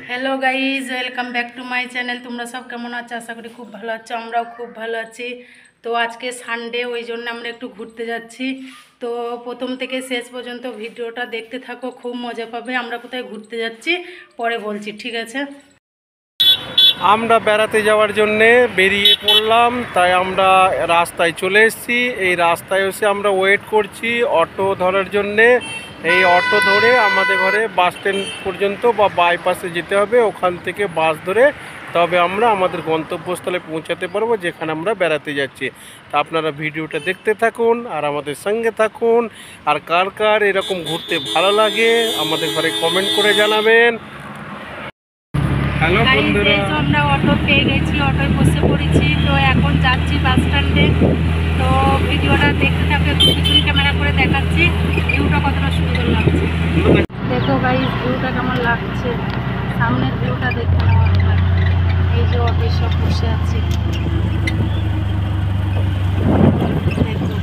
Hello guys, welcome back to my channel. তোমরা সব কেমন আছো? আশা করি খুব ভালো আছো। আমরাও খুব ভালো আছি। তো আজকে সানডে, ওই জন্য আমরা একটু ঘুরতে যাচ্ছি। তো প্রথম থেকে শেষ পর্যন্ত ভিডিওটা দেখতে থাকো, খুব মজা পাবে। আমরা কোথায় ঘুরতে যাচ্ছি পরে বলছি, ঠিক আছে? আমরা বেড়াতে যাওয়ার জন্যে বেরিয়ে পড়লাম, তাই আমরা রাস্তায় চলে এসেছি। এই রাস্তায় এসে আমরা ওয়েট করছি অটো ধরার জন্যে। এই অটো ধরে আমাদের ঘরে বাস স্ট্যান্ড পর্যন্ত বা বাইপাসে যেতে হবে, ওখান থেকে বাস ধরে তবে আমরা আমাদের গন্তব্যস্থলে পৌঁছাতে পারবো, যেখানে আমরা বেড়াতে যাচ্ছি। তা আপনারা ভিডিওটা দেখতে থাকুন আর আমাদের সঙ্গে থাকুন। আর কার কার এরকম ঘুরতে ভালো লাগে আমাদের ঘরে কমেন্ট করে জানাবেন। হ্যালো বন্ধুরা, আমরা অটো পেয়ে গেছি, অটোয় বসে পড়েছি। তো এখন যাচ্ছি বাস স্ট্যান্ডে। তো ভিডিওটা দেখতে থাকবে, পিছন ক্যামেরা করে দেখাচ্ছি ভিউটা কতটা সুন্দর লাগছে। দেখো গাইস, ভিউটা কেমন লাগছে, সামনের ভিউটা দেখতে নেওয়া দরকার। এই যে অটো সব বসে আছে, দেখো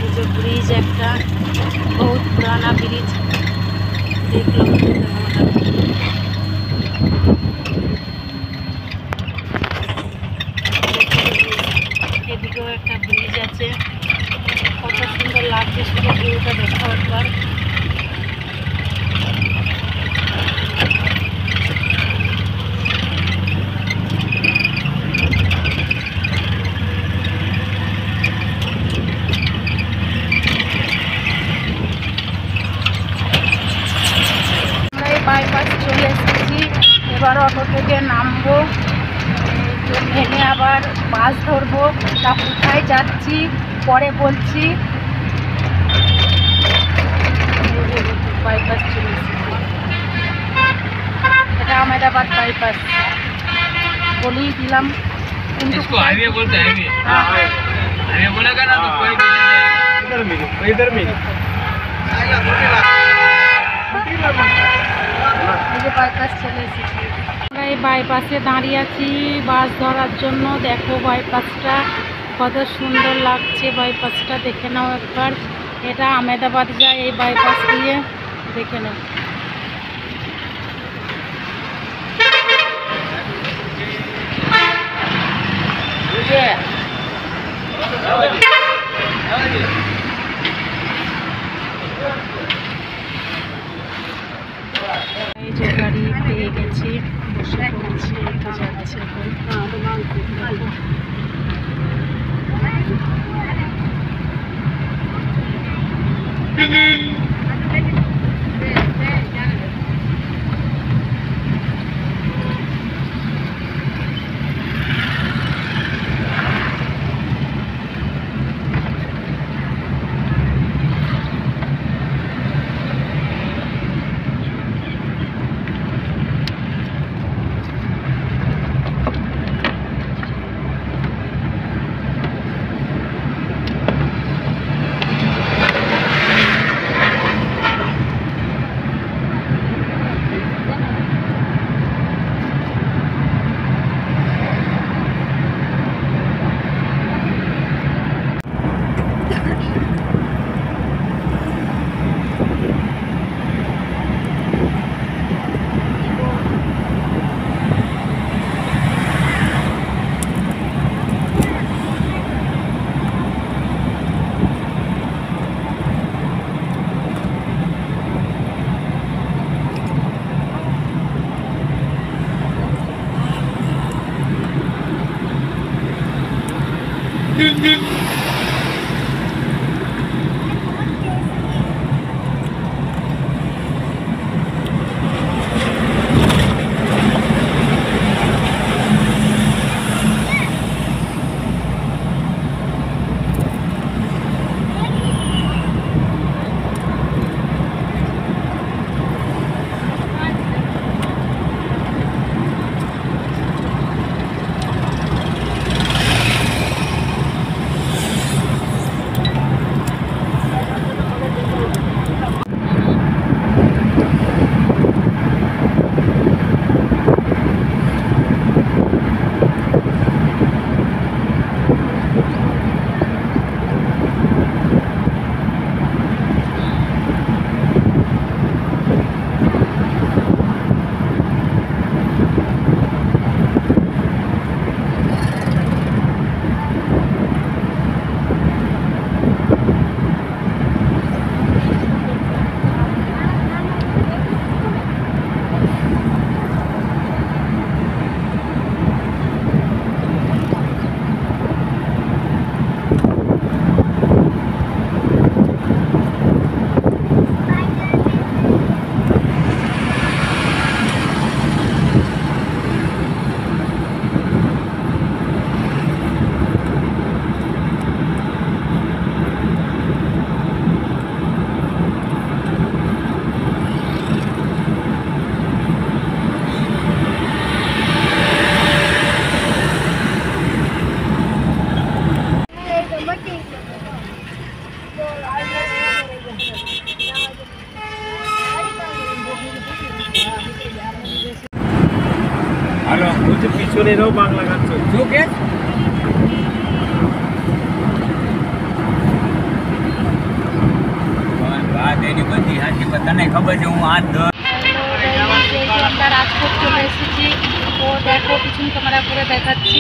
এই যে ব্রিজ, একটা বহুত পুরানা ব্রিজ, দেখলাম এদিকেও একটা ব্রিজ আছে, কত সুন্দর লাগছে। শুধু ভিউটা দেখো একবার। বাইপাস চলে এসেছি, এবার অটো থেকে নামবো, নেমে আবার বাস ধরবো। তা কোথায় যাচ্ছি পরে বলছি। বাইপাস চলে এসেছি, এটা আহমেদাবাদ বাইপাস বলেই দিলাম, কিন্তু বাইপাস চলে এসেছি। আমরা এই বাইপাসে দাঁড়িয়ে আছি বাস ধরার জন্য। দেখো বাইপাসটা কত সুন্দর লাগছে, বাইপাসটা দেখে নাও একবার। এটা আহমেদাবাদ যায় এই বাইপাস দিয়ে, দেখে নাও। এই যে গাড়ি পেয়ে গেছি, বসে পড়েছি, তো যাচ্ছে হ্যালো, বলছি পিছনেরও বাংলা গান চলছে। ওকে વાત એની બધી હાથી પણ તને ખબર છે હું હાથ ધર আমরা রাজকোট চলে এসেছি, তো দেখো পিছন ক্যামেরা করে দেখাচ্ছি।